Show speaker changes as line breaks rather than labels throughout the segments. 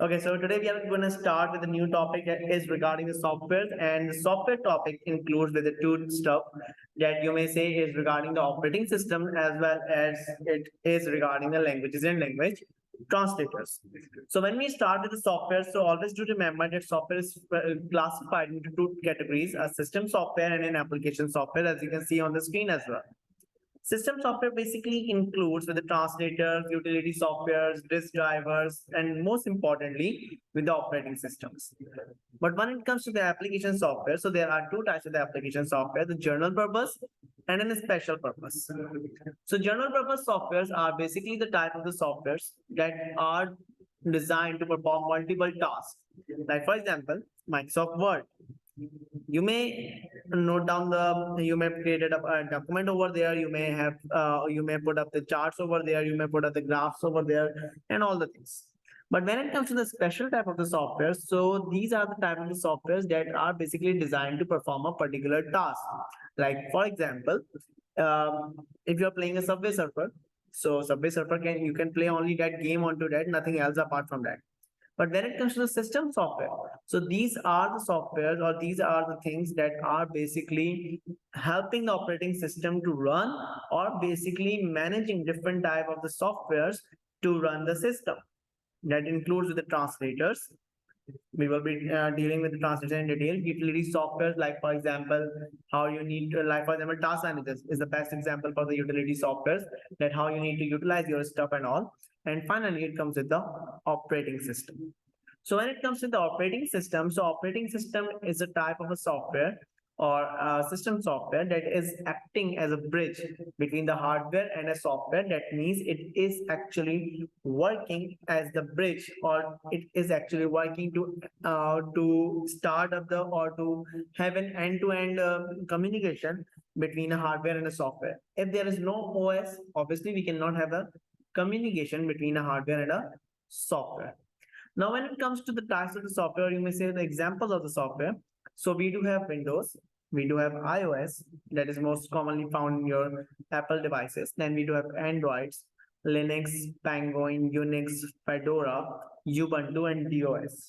Okay, so today we are going to start with a new topic that is regarding the software, and the software topic includes with the two stuff that you may say is regarding the operating system as well as it is regarding the languages and language translators. So when we start with the software, so always do remember that software is classified into two categories: a system software and an application software, as you can see on the screen as well. System software basically includes with the translators, utility softwares, disk drivers, and most importantly, with the operating systems. But when it comes to the application software, so there are two types of the application software: the general purpose and then a special purpose. So general purpose softwares are basically the type of the softwares that are designed to perform multiple tasks. Like for example, Microsoft Word. You may note down you may create a document over there, you may put up the charts over there, you may put up the graphs over there, and all the things. But when it comes to the special type of the software, so these are the type of the softwares that are basically designed to perform a particular task. Like for example, if you're playing a Subway Surfer, so Subway Surfer you can play only that game onto that, nothing else apart from that. But when it comes to the system software, so these are the softwares or these are the things that are basically helping the operating system to run or basically managing different type of the softwares to run the system. That includes the translators. We will be dealing with the translation in detail. Utility software, like for example, how you need to, like for example, task managers is the best example for the utility softwares, that how you need to utilize your stuff and all. And finally, it comes with the operating system. So when it comes to the operating system, so operating system is a type of a software or system software that is acting as a bridge between the hardware and a software. That means it is actually working as the bridge, or it is actually working to start up the or to have an end-to-end communication between a hardware and a software. If there is no OS, obviously we cannot have a communication between a hardware and a software. Now, when it comes to the types of the software, you may say the examples of the software. So we do have Windows, we do have iOS, that is most commonly found in your Apple devices. Then we do have Androids, Linux, Penguin, Unix, Fedora, Ubuntu, and DOS.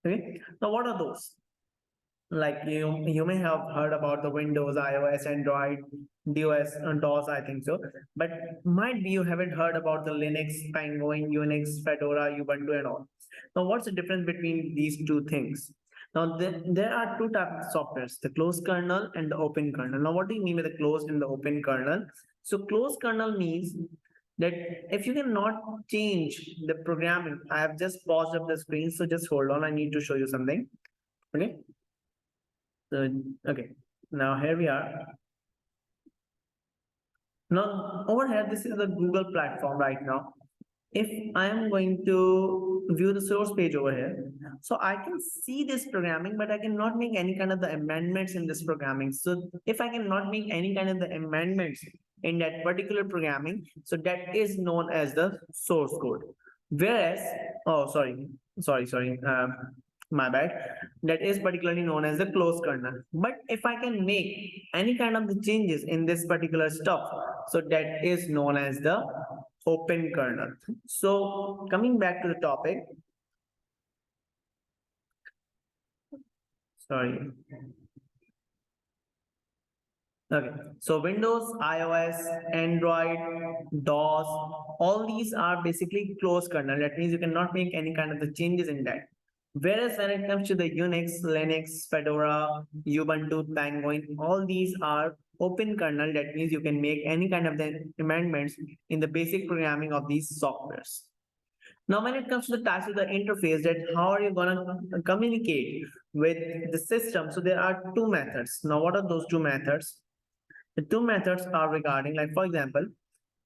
Okay. Now, what are those? Like you may have heard about the Windows, iOS, Android, DOS, and DOS, I think so. But might be you haven't heard about the Linux, Penguin, Unix, Fedora, Ubuntu, and all. Now, what's the difference between these two things? Now, there are two types of softwares: the closed kernel and the open kernel. Now, what do you mean by the closed and the open kernel? So, closed kernel means that if you cannot change the programming, I have just paused up the screen, so just hold on. I need to show you something. Okay. So, okay. Now here we are. Now over here, this is the Google platform right now. If I am going to view the source page over here, so I can see this programming, but I cannot make any kind of the amendments in this programming. So if I cannot make any kind of the amendments in that particular programming, so that is known as the source code. Whereas, oh, sorry, my bad, that is particularly known as the closed kernel. But if I can make any kind of the changes in this particular stuff, so that is known as the open kernel. So coming back to the topic, sorry. Okay, so Windows, iOS, Android, DOS, all these are basically closed kernel. That means you cannot make any kind of the changes in that. Whereas when it comes to the Unix, Linux, Fedora, Ubuntu, Penguin, all these are open kernel. That means you can make any kind of the amendments in the basic programming of these softwares. Now, when it comes to the types of the interface, that how are you going to communicate with the system? So there are two methods. Now, what are those two methods? The two methods are regarding, like for example,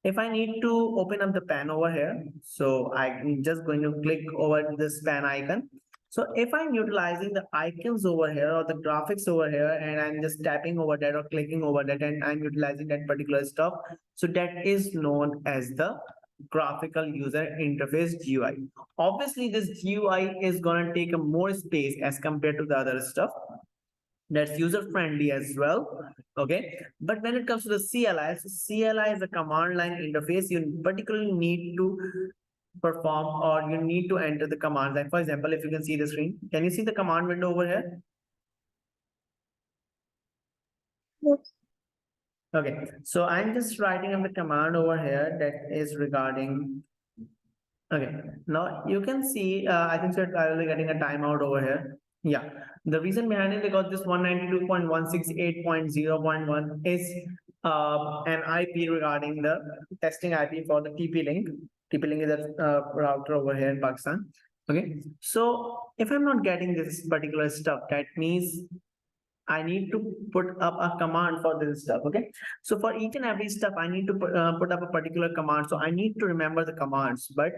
if I need to open up the pen over here, so I'm just going to click over this pen icon. So if I'm utilizing the icons over here or the graphics over here, and I'm just tapping over that or clicking over that, and I'm utilizing that particular stuff, so that is known as the graphical user interface GUI. Obviously, this GUI is going to take a more space as compared to the other stuff. That's user friendly as well. Okay. But when it comes to the CLI, so CLI is a command line interface. You particularly need to perform or you need to enter the command. Like for example, if you can see the screen, can you see the command window over here?
Yes.
Okay, so I'm just writing up the command over here that is regarding. Okay, now you can see, I think so I will be getting a timeout over here. Yeah, the reason behind it because this 192.168.0.1 is an IP regarding the testing IP for the TP link. TP link is a router over here in Pakistan. Okay, so if I'm not getting this particular stuff, that means I need to put up a command for this stuff. Okay, so for each and every stuff, I need to put up a particular command. So I need to remember the commands, but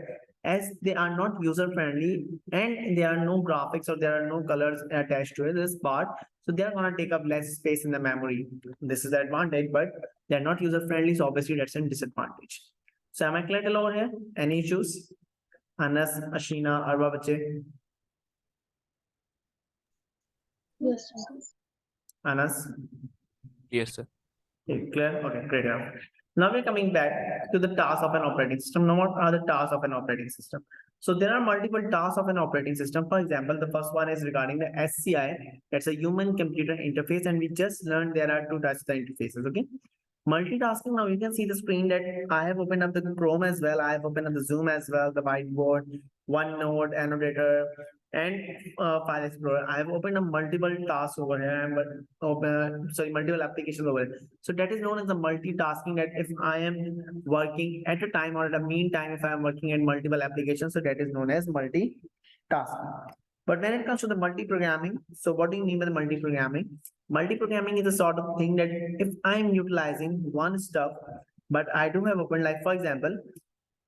as they are not user friendly and there are no graphics or there are no colors attached to it, this part, so they are going to take up less space in the memory. This is the advantage, but they're not user friendly, so obviously that's a disadvantage. So am I clear till over here? Any issues? Anas, Ashina, Arba Bache,
Yes, sir.
Anas.
Yes, sir.
Okay, clear? Okay, great. Yeah. Now we're coming back to the tasks of an operating system. Now, what are the tasks of an operating system? So there are multiple tasks of an operating system. For example, the first one is regarding the SCI. That's a human computer interface, and we just learned there are two types of the interfaces. Okay. Multitasking. Now you can see the screen that I have opened up the Chrome as well. I have opened up the Zoom as well, the whiteboard, OneNote, Annotator, and File Explorer. I have opened up multiple tasks over here, but multiple applications over here. So that is known as the multitasking. That if I am working at a time or at a meantime, if I am working in multiple applications, so that is known as multitasking. But when it comes to the multi-programming, so what do you mean by the multi-programming? Multi-programming is a sort of thing that if I'm utilizing one stuff, but I do have opened, like for example,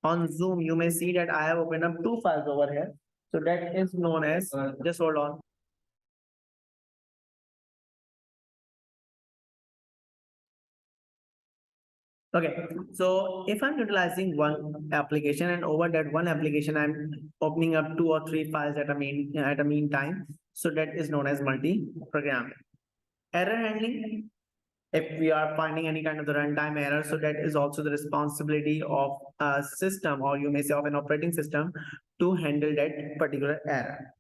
on Zoom, you may see that I have opened up two files over here. So that is known as, just hold on. Okay, so if I'm utilizing one application and over that one application, I'm opening up two or three files at a meantime. So that is known as multi-programming. Error handling, if we are finding any kind of the runtime error, so that is also the responsibility of a system, or you may say of an operating system, to handle that particular error.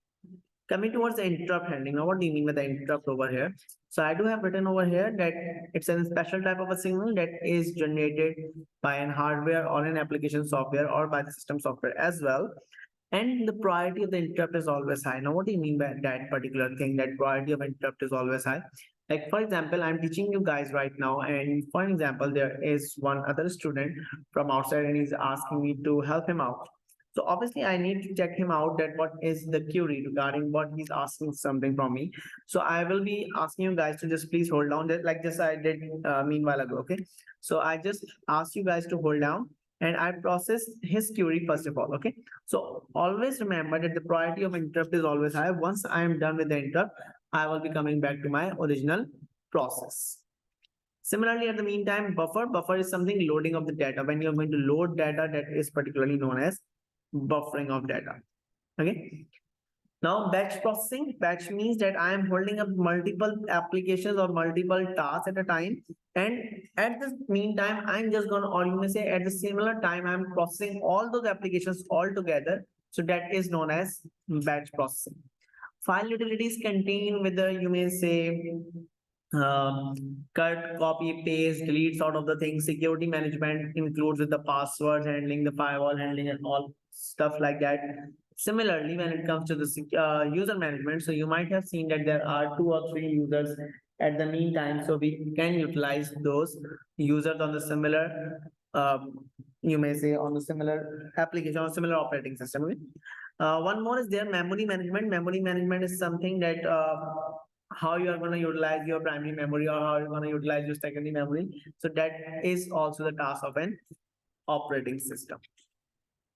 Coming towards the interrupt handling. Now, what do you mean by the interrupt over here? So I do have written over here that it's a special type of a signal that is generated by an hardware or an application software or by the system software as well. And the priority of the interrupt is always high. Now, what do you mean by that particular thing, that priority of interrupt is always high? Like, for example, I'm teaching you guys right now, and for example, there is one other student from outside and he's asking me to help him out. So obviously I need to check him out that what is the query regarding what he's asking something from me. So I will be asking you guys to just please hold down, that like just I did meanwhile ago. Okay. So I just asked you guys to hold down and I process his query first of all. Okay. So always remember that the priority of interrupt is always high. Once I am done with the interrupt, I will be coming back to my original process. Similarly, at the meantime, buffer is something loading of the data. When you're going to load data, that is particularly known as buffering of data. Okay. Now batch processing, batch means that I am holding up multiple applications or multiple tasks at a time. And at the meantime, I'm just gonna, or you may say at the similar time, I'm processing all those applications all together. So that is known as batch processing. File utilities contain with the, you may say, cut, copy, paste, delete sort of the thing. Security management includes with the password handling, the firewall handling, and all stuff like that. Similarly, when it comes to the user management, so you might have seen that there are 2 or 3 users at the meantime, so we can utilize those users on the similar, you may say on the similar application or similar operating system. One more is there memory management. Memory management is something that how you are going to utilize your primary memory or how you're going to utilize your secondary memory. So that is also the task of an operating system.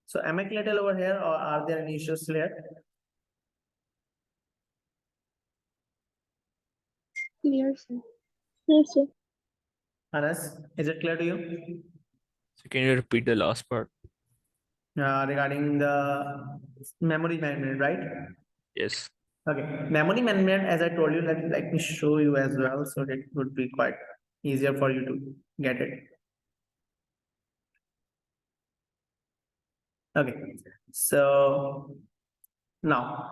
So am I clear over here or are there any issues here?
Clear, sir. Yes, sir.
Anas, is it clear to you?
So can you repeat the last part?
Regarding the memory management, right?
Yes.
Okay, memory management, as I told you, let me show you as well, so that it would be quite easier for you to get it. Okay, so now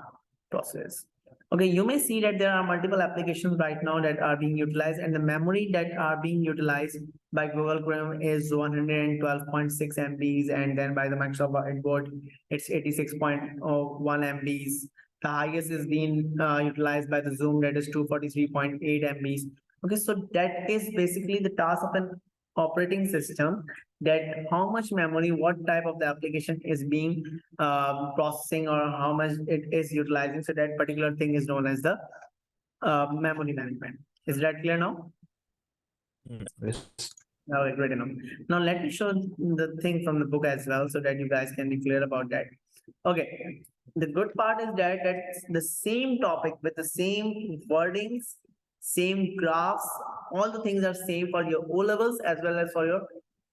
process. Okay, you may see that there are multiple applications right now that are being utilized, and the memory that are being utilized by Google Chrome is 112.6 MBs, and then by the Microsoft Whiteboard, it's 86.1 MBs. The highest is being utilized by the Zoom, that is 243.8 MBs. Okay, so that is basically the task of an operating system, that how much memory, what type of the application is being processing, or how much it is utilizing. So that particular thing is known as the memory management. Is that clear now?
Yes.
Okay, great enough. Now let me show the thing from the book as well, so that you guys can be clear about that. Okay, the good part is that that's the same topic with the same wordings, same graphs, all the things are same for your O levels as well as for your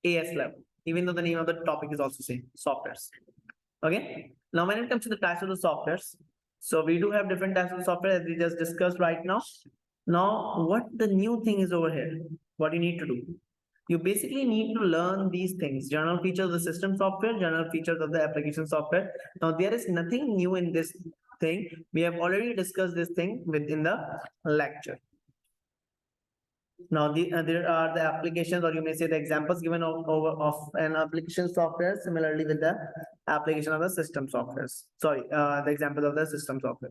AS level, even though the name of the topic is also same, softwares. Okay, now when it comes to the types of the softwares, so we do have different types of software as we just discussed right now. Now, what the new thing is over here, what you need to do? You basically need to learn these things: general features of the system software, general features of the application software. Now, there is nothing new in this thing. We have already discussed this thing within the lecture. Now, there are the applications, or you may say the examples given of an application software, similarly with the application of the system softwares. Sorry, the example of the system software.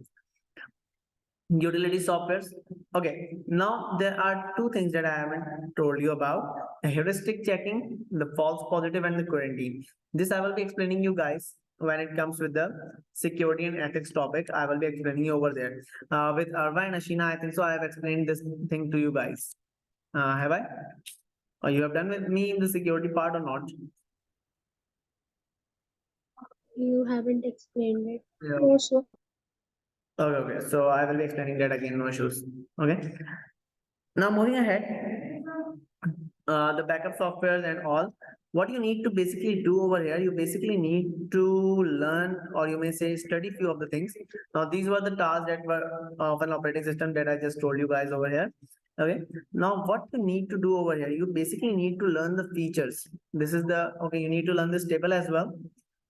Utility softwares. Okay, now there are two things that I haven't told you about: the heuristic checking, the false positive, and the quarantine. This I will be explaining you guys when it comes with the security and ethics topic. I will be explaining you over there. With Arva and Ashina, I think so I have explained this thing to you guys. Have I? Or you have done with me in the security part or not?
You haven't explained it.
Yeah.
No, sir.
Okay. So I will be explaining that again, no issues. Okay. Now moving ahead, the backup softwares and all. What you need to basically do over here, you basically need to learn, or you may say study few of the things. Now these were the tasks that were of an operating system that I just told you guys over here. Okay. Now what you need to do over here, you basically need to learn the features. This is the, okay, you need to learn this table as well.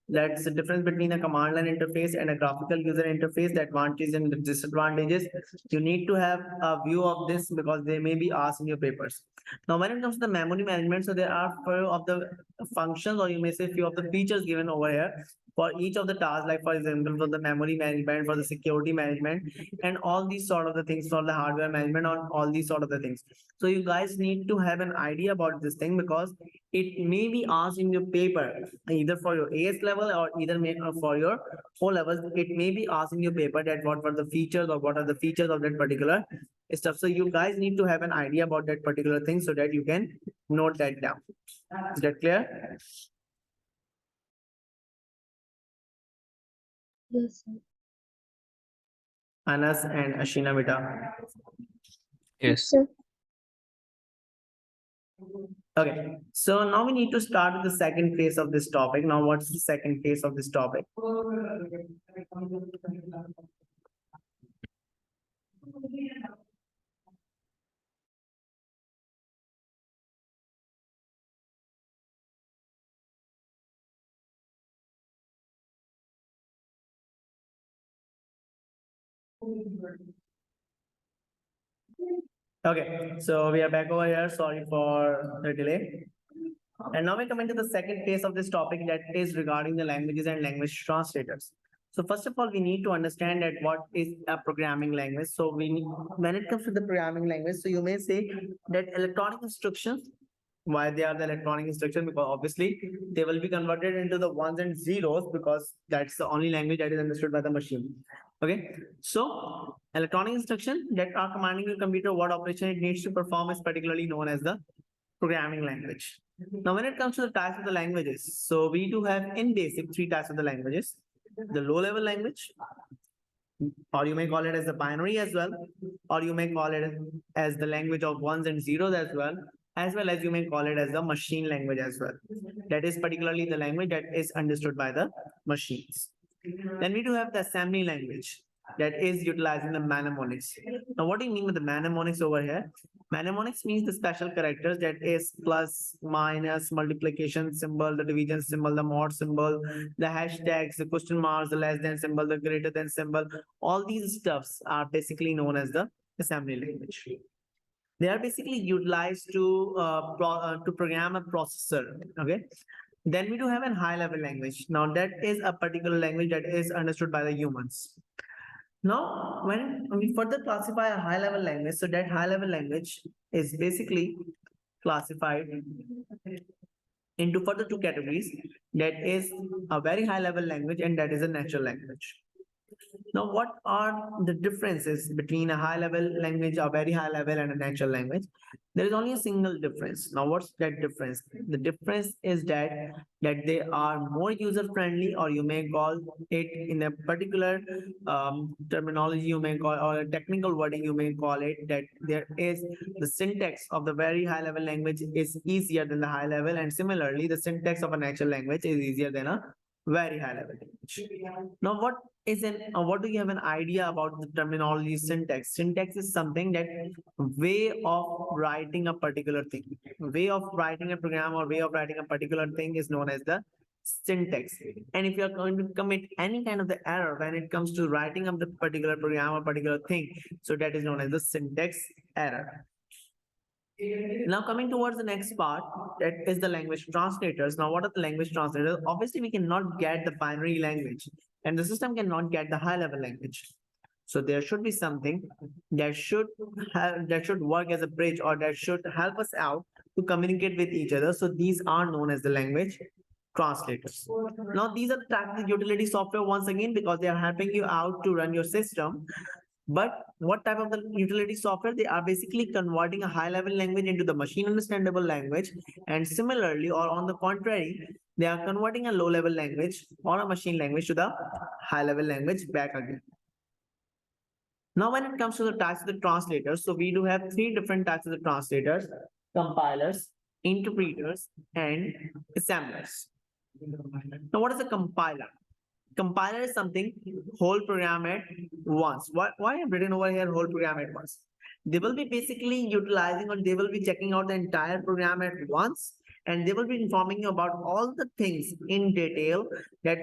That's the difference between a command line interface and a graphical user interface, the advantages and the disadvantages. You need to have a view of this because they may be asked in your papers. Now, when it comes to the memory management, so there are few of the functions, or you may say few of the features given over here for each of the tasks, like for example, for the memory management, for the security management, and all these sort of the things for the hardware management, on all these sort of the things. So you guys need to have an idea about this thing because it may be asked in your paper, either for your AS level or either for your O levels. It may be asked in your paper that what were the features or what are the features of that particular stuff. So you guys need to have an idea about that particular thing so that you can note that down. Is that clear?
Yes, sir.
Anas and Ashina Vita.
Yes.
Sir.
Okay, so now we need to start with the second phase of this topic. Now, what's the second phase of this topic? Okay, so we are back over here. Sorry for the delay. And now we come into the second phase of this topic, that is regarding the languages and language translators. So first of all, we need to understand that what is a programming language. So when it comes to the programming language, so you may say that electronic instructions, why they are the electronic instructions? Because obviously they will be converted into the ones and zeros because that's the only language that is understood by the machine. Okay, so electronic instruction that are commanding your computer what operation it needs to perform is particularly known as the programming language. Now, when it comes to the types of the languages, so we do have in basic three types of the languages: the low-level language, or you may call it as the binary as well, or you may call it as the language of ones and zeros as well as you may call it as the machine language as well. That is particularly the language that is understood by the machines. Then we do have the assembly language that is utilizing the mnemonics. Now, what do you mean with the mnemonics over here? Mnemonics means the special characters, that is plus, minus, multiplication symbol, the division symbol, the mod symbol, the hashtags, the question marks, the less than symbol, the greater than symbol. All these stuffs are basically known as the assembly language. They are basically utilized to program a processor. Okay. Then we do have a high level language. Now that is a particular language that is understood by the humans. Now, when we further classify a high level language, so that high level language is basically classified into further two categories. That is a very high level language, and that is a natural language. Now, what are the differences between a high level language, a very high level, and a natural language? There is only a single difference. Now, what's that difference? The difference is that they are more user friendly, or you may call it in a particular terminology, you may call, or a technical wording, you may call it, that there is the syntax of the very high level language is easier than the high level, and similarly, the syntax of a natural language is easier than a very high level language. Now, what do you have an idea about the terminology syntax? Syntax is something that way of writing a particular thing. Way of writing a program or way of writing a particular thing is known as the syntax. And if you are going to commit any kind of the error when it comes to writing of the particular program or particular thing, so that is known as the syntax error. Now coming towards the next part, that is the language translators. Now what are the language translators? Obviously we cannot get the binary language, and the system cannot get the high level language. So there should be something that should work as a bridge, or that should help us out to communicate with each other. So these are known as the language translators. Now these are the types of utility software once again, because they are helping you out to run your system. But what type of the utility software? They are basically converting a high level language into the machine understandable language. And similarly, or on the contrary, they are converting a low level language or a machine language to the high level language back again. Now, when it comes to the types of the translators, so we do have three different types of the translators: compilers, interpreters, and assemblers. Now, what is a compiler? Compiler is something whole program at once. Why I've written over here whole program at once? They will be basically utilizing, or they will be checking out the entire program at once, and they will be informing you about all the things in detail, that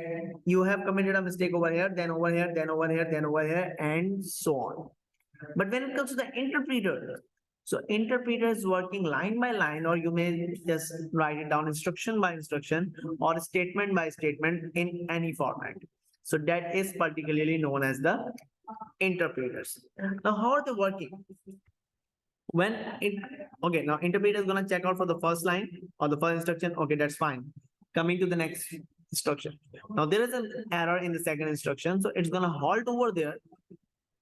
you have committed a mistake over here, then over here, then over here, then over here, and so on. But when it comes to the interpreter, so interpreter is working line by line, or you may just write it down instruction by instruction or statement by statement in any format. So that is particularly known as the interpreters. Now, how are they working? Now interpreter is going to check out for the first line or the first instruction. Okay, that's fine. Coming to the next instruction. Now there is an error in the second instruction. So it's going to halt over there.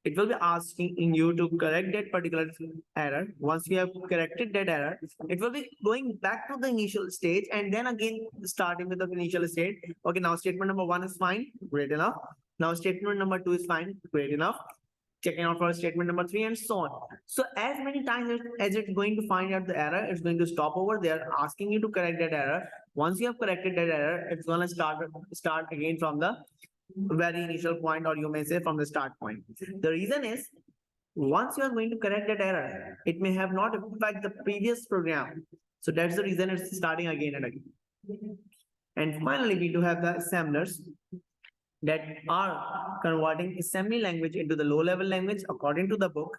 It will be asking you to correct that particular error. Once you have corrected that error, it will be going back to the initial stage, and then again starting with the initial state. Okay, now statement number 1 is fine, great enough. Now statement number 2 is fine, great enough. Checking out for statement number 3, and so on. So as many times as it's going to find out the error, it's going to stop over there, asking you to correct that error. Once you have corrected that error, it's going to start again from the very initial point, or you may say from the start point. The reason is, once you are going to correct that error, it may have not affected the previous program. So that's the reason it's starting again and again. And finally, we do have the assemblers that are converting assembly language into the low level language according to the book.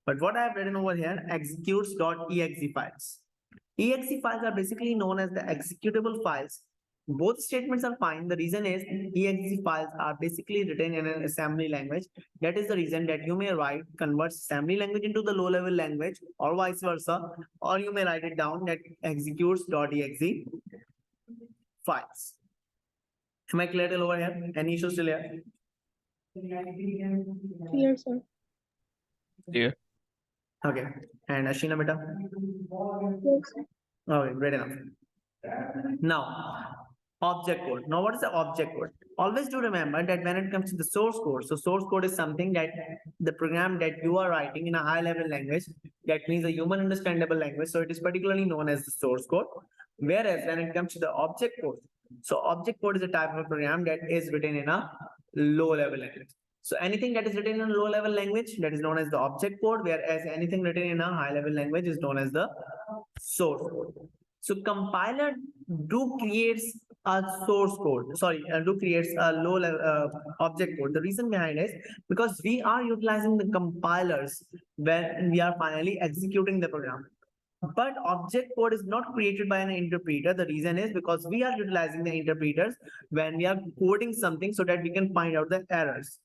But what I have written over here, executes.exe files. Exe files are basically known as the executable files. Both statements are fine. The reason is, exe files are basically written in an assembly language. That is the reason that you may write convert assembly language into the low level language, or vice versa, or you may write it down that executes.exe files. Am I clear till over here? Any issues still here?
Clear, sir.
Yeah.
Okay. And Ashina beta?
Yes, sir.
Okay, great enough. Now, object code. Now, what is the object code? Always do remember that when it comes to the source code, so source code is something that the program that you are writing in a high level language, that means a human understandable language. So it is particularly known as the source code. Whereas when it comes to the object code, so object code is a type of a program that is written in a low level language. So anything that is written in a low level language, that is known as the object code, whereas anything written in a high level language is known as the source code. So compiler do creates a source code, do creates a low level object code. The reason behind is because we are utilizing the compilers when we are finally executing the program. But object code is not created by an interpreter. The reason is because we are utilizing the interpreters when we are coding something so that we can find out the errors.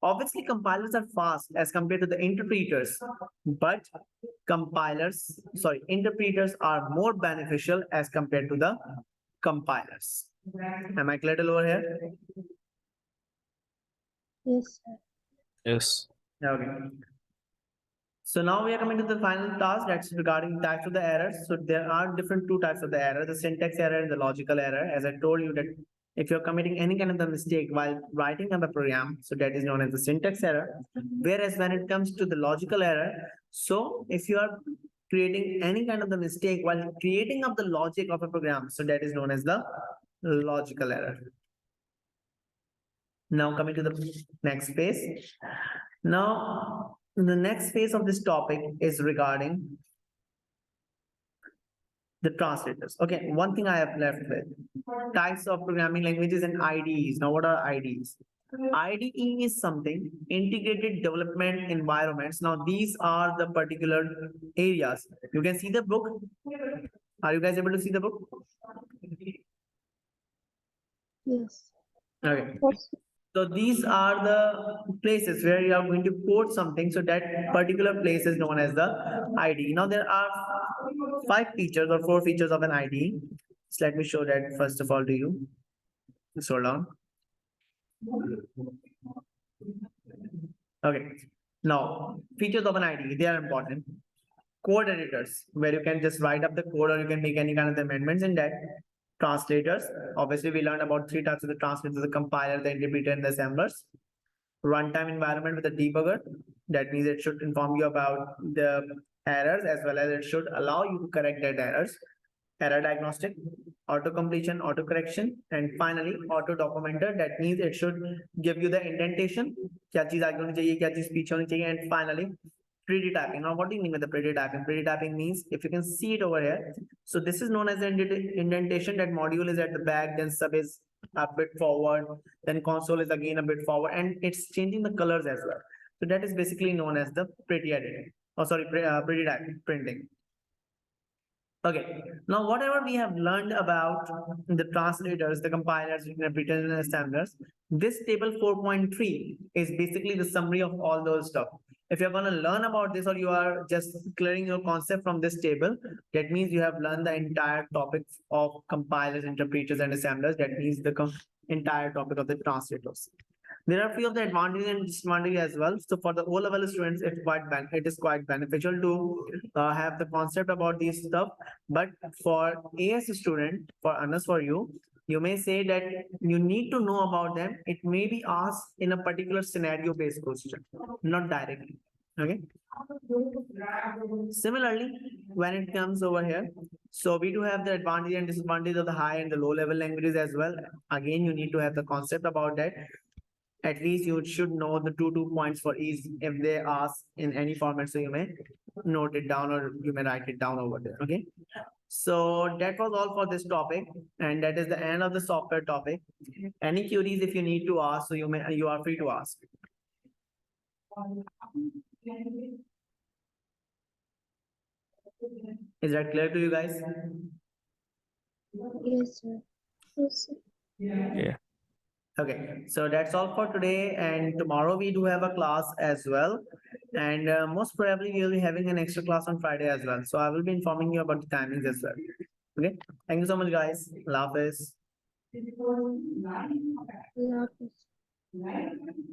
Obviously, compilers are fast as compared to the interpreters, but interpreters are more beneficial as compared to the compilers. Am I clear till over here?
Yes, sir.
Yes.
Okay. So now we are coming to the final task that's regarding types of the errors. So there are different two types of the error, the syntax error and the logical error. As I told you that if you're committing any kind of the mistake while writing up a program, so that is known as the syntax error. Whereas when it comes to the logical error, so if you are creating any kind of the mistake while creating up the logic of a program, so that is known as the logical error. Now coming to the next phase. Now the next phase of this topic is regarding the translators. Okay, one thing I have left with types of programming languages and IDEs. Now, what are IDEs? IDE is something integrated development environments. Now, these are the particular areas. You can see the book. Are you guys able to see the book?
Yes.
Okay.
Yes.
So these are the places where you are going to quote something. So that particular place is known as the IDE. Now there are 5 features or 4 features of an IDE. So let me show that first of all to you. Just hold on. Okay. Now features of an IDE, they are important. Code editors, where you can just write up the code or you can make any kind of amendments in that. Translators, obviously we learned about 3 types of the translators, the compiler, the interpreter, and the assemblers. Runtime environment with a debugger, that means it should inform you about the errors as well as it should allow you to correct that errors. Error diagnostic, auto completion, auto correction, and finally auto documenter, that means it should give you the indentation, क्या चीज आगे होनी चाहिए, क्या चीज पीछे होनी चाहिए, and finally pre-typing. Now, what do you mean with the pre-typing? Pre-typing means, if you can see it over here, so this is known as the indentation. That module is at the back, then sub is a bit forward, then console is again a bit forward, and it's changing the colors as well. So that is basically known as the pretty editing. Oh, sorry, pre-typing, printing. Okay, now whatever we have learned about the translators, the compilers, interpreters, and assemblers, this table 4.3 is basically the summary of all those stuff. If you're going to learn about this or you are just clearing your concept from this table, that means you have learned the entire topic of compilers, interpreters, and assemblers. That means the entire topic of the translators. There are a few of the advantages and disadvantages as well. So for the O-level students, it is quite beneficial to have the concept about these stuff. But for AS student, for honest for you, you may say that you need to know about them. It may be asked in a particular scenario-based question, not directly. Okay. Similarly, when it comes over here, so we do have the advantage and disadvantage of the high and the low level languages as well. Again, you need to have the concept about that. At least you should know the two points for each if they ask in any format. So you may note it down or you may write it down over there. Okay. So that was all for this topic, and that is the end of the software topic. Any queries if you need to ask, so you are free to ask. Is that clear to you guys?
Yes, sir. Yes, sir.
Yeah.
Okay, so that's all for today, and tomorrow we do have a class as well, and most probably we will be having an extra class on Friday as well. So I will be informing you about the timings as well. Okay, thank you so much, guys. Allah Hafiz.
Allah Hafiz.